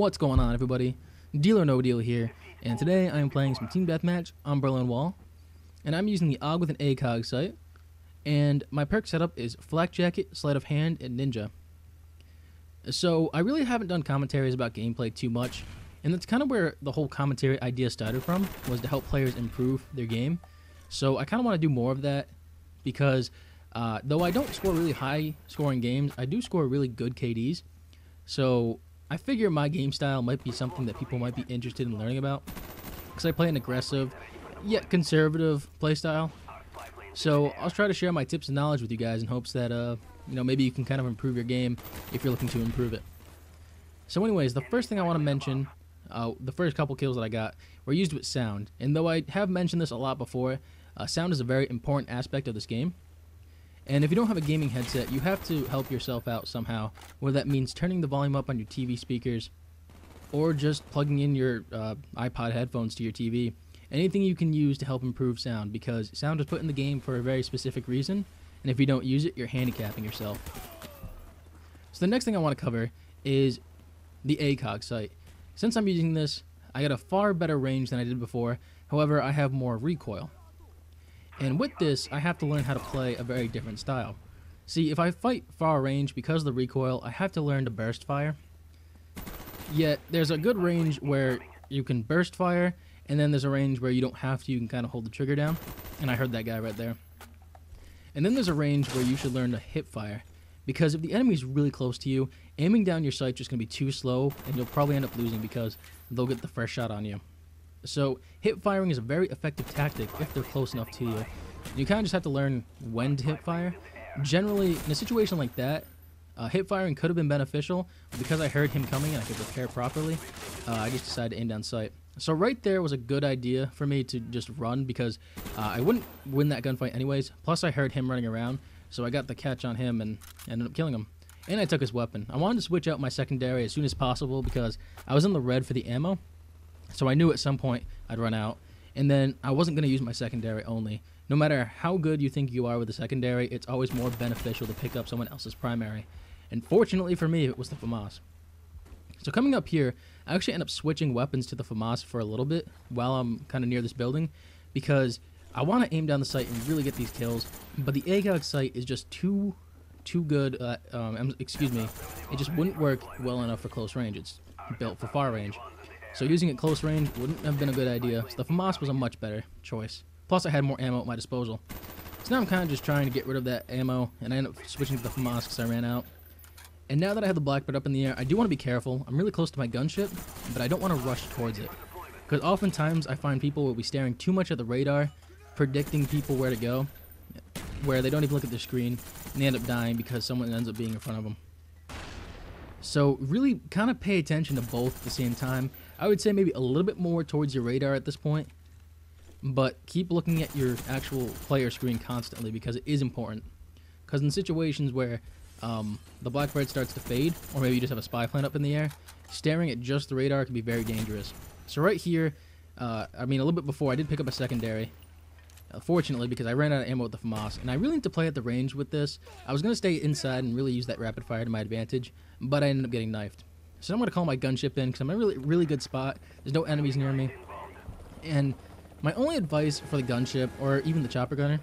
What's going on, everybody? Diehlornodiehl here, and today I am playing some Team Deathmatch on Berlin Wall, and I'm using the AUG with an ACOG sight, and my perk setup is Flak Jacket, Sleight of Hand, and Ninja. So I really haven't done commentaries about gameplay too much, and that's kind of where the whole commentary idea started from, was to help players improve their game. So I kind of want to do more of that, because though I don't score really high scoring games, I do score really good KDs. So I figure my game style might be something that people might be interested in learning about, because I play an aggressive yet conservative playstyle. So I'll try to share my tips and knowledge with you guys in hopes that maybe you can kind of improve your game if you're looking to improve it. So anyways, the first thing I want to mention, the first couple kills that I got were used with sound, and though I have mentioned this a lot before, sound is a very important aspect of this game. And if you don't have a gaming headset, you have to help yourself out somehow, whether that means turning the volume up on your TV speakers or just plugging in your iPod headphones to your TV. Anything you can use to help improve sound, because sound is put in the game for a very specific reason, and if you don't use it, you're handicapping yourself. So the next thing I want to cover is the ACOG sight. Since I'm using this, I got a far better range than I did before, however I have more recoil. And with this, I have to learn how to play a very different style. See, if I fight far range, because of the recoil, I have to learn to burst fire. Yet, there's a good range where you can burst fire, and then there's a range where you don't have to, you can kind of hold the trigger down. And I heard that guy right there. And then there's a range where you should learn to hip fire, because if the enemy's really close to you, aiming down your sight's just going to be too slow, and you'll probably end up losing because they'll get the first shot on you. So hip firing is a very effective tactic if they're close enough to you. You kind of just have to learn when to hip fire. Generally, in a situation like that, hip firing could have been beneficial, but because I heard him coming and I could prepare properly, I just decided to aim down sight. So right there was a good idea for me to just run, because I wouldn't win that gunfight anyways. Plus I heard him running around, so I got the catch on him and ended up killing him. And I took his weapon. I wanted to switch out my secondary as soon as possible because I was in the red for the ammo. So I knew at some point I'd run out, and then I wasn't going to use my secondary only. No matter how good you think you are with the secondary, it's always more beneficial to pick up someone else's primary. And fortunately for me, it was the FAMAS. So coming up here, I actually end up switching weapons to the FAMAS for a little bit while I'm kind of near this building, because I want to aim down the sight and really get these kills, but the ACOG sight is just too good, it just wouldn't work well enough for close range. It's built for far range. So using it close range wouldn't have been a good idea, so the FAMAS was a much better choice. Plus I had more ammo at my disposal. So now I'm kind of just trying to get rid of that ammo, and I ended up switching to the FAMAS because I ran out. And now that I have the Blackbird up in the air, I do want to be careful. I'm really close to my gunship, but I don't want to rush towards it, because oftentimes I find people will be staring too much at the radar, predicting people where to go, where they don't even look at their screen, and they end up dying because someone ends up being in front of them. So really kind of pay attention to both at the same time. I would say maybe a little bit more towards your radar at this point, but keep looking at your actual player screen constantly, because it is important. Because in situations where the Blackbird starts to fade, or maybe you just have a spy plane up in the air, staring at just the radar can be very dangerous. So right here, a little bit before, I did pick up a secondary, fortunately, because I ran out of ammo with the FAMAS, and I really need to play at the range with this. I was going to stay inside and really use that rapid fire to my advantage, but I ended up getting knifed. So I'm going to call my gunship in, because I'm in a really good spot. There's no enemies near me. And my only advice for the gunship, or even the chopper gunner,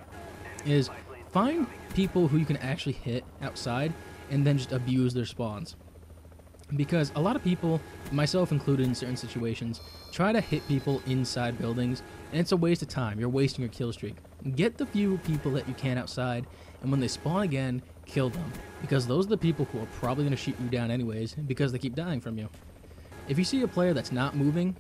is find people who you can actually hit outside, and then just abuse their spawns. Because a lot of people, myself included in certain situations, try to hit people inside buildings, and it's a waste of time. You're wasting your kill streak. Get the few people that you can outside, and when they spawn again, kill them, because those are the people who are probably going to shoot you down anyways, because they keep dying from you. If you see a player that's not moving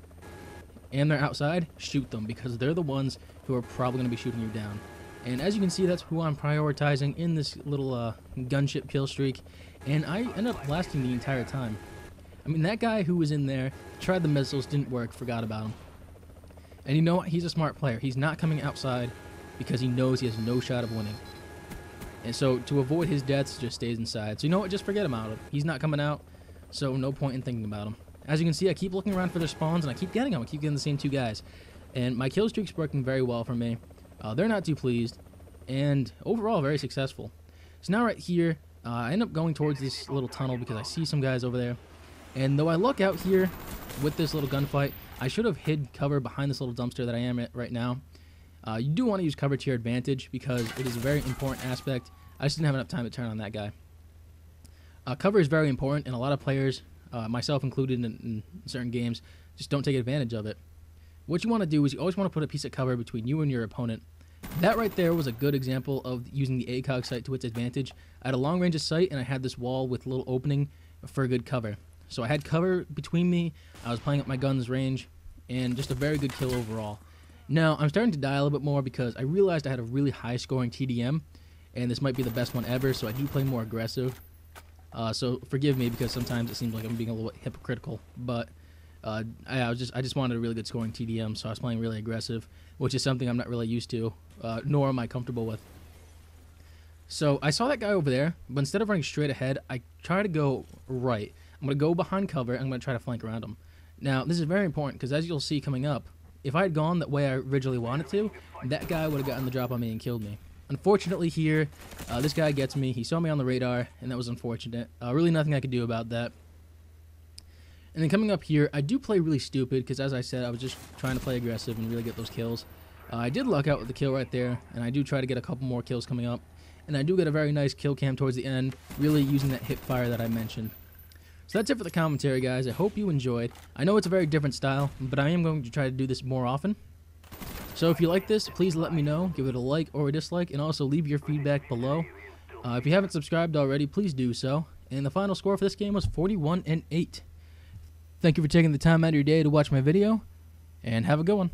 and they're outside, shoot them, because they're the ones who are probably going to be shooting you down. And as you can see, that's who I'm prioritizing in this little gunship kill streak, and I ended up lasting the entire time. I mean, that guy who was in there tried the missiles, didn't work, forgot about him. And you know what? He's a smart player. He's not coming outside because he knows he has no shot of winning. And so to avoid his deaths, just stays inside. So you know what? Just forget him out. He's not coming out, so no point in thinking about him. As you can see, I keep looking around for their spawns, and I keep getting them. I keep getting the same two guys. And my kill streak's working very well for me. They're not too pleased, and overall very successful. So now right here, I end up going towards this little tunnel because I see some guys over there. And though I luck out here with this little gunfight, I should have hid cover behind this little dumpster that I am at right now. You do want to use cover to your advantage because it is a very important aspect. I just didn't have enough time to turn on that guy. Cover is very important, and a lot of players, myself included in certain games, just don't take advantage of it. What you want to do is you always want to put a piece of cover between you and your opponent. That right there was a good example of using the ACOG sight to its advantage. I had a long range of sight, and I had this wall with a little opening for good cover. So I had cover between me, I was playing up my gun's range, and just a very good kill overall. Now, I'm starting to die a little bit more because I realized I had a really high scoring TDM, and this might be the best one ever, so I do play more aggressive. So forgive me because sometimes it seems like I'm being a little bit hypocritical, but I just wanted a really good scoring TDM, so I was playing really aggressive, which is something I'm not really used to, nor am I comfortable with. So I saw that guy over there, but instead of running straight ahead, I try to go right. I'm going to go behind cover, and I'm going to try to flank around him. Now, this is very important because as you'll see coming up, if I had gone that way I originally wanted to, that guy would have gotten the drop on me and killed me. Unfortunately here, this guy gets me. He saw me on the radar, and that was unfortunate. Really nothing I could do about that. And then coming up here, I do play really stupid because, as I said, I was just trying to play aggressive and really get those kills. I did luck out with the kill right there, and I do try to get a couple more kills coming up. And I do get a very nice kill cam towards the end, really using that hip fire that I mentioned. So that's it for the commentary, guys. I hope you enjoyed. I know it's a very different style, but I am going to try to do this more often. So if you like this, please let me know. Give it a like or a dislike, and also leave your feedback below. If you haven't subscribed already, please do so. And the final score for this game was 41-8. Thank you for taking the time out of your day to watch my video, and have a good one.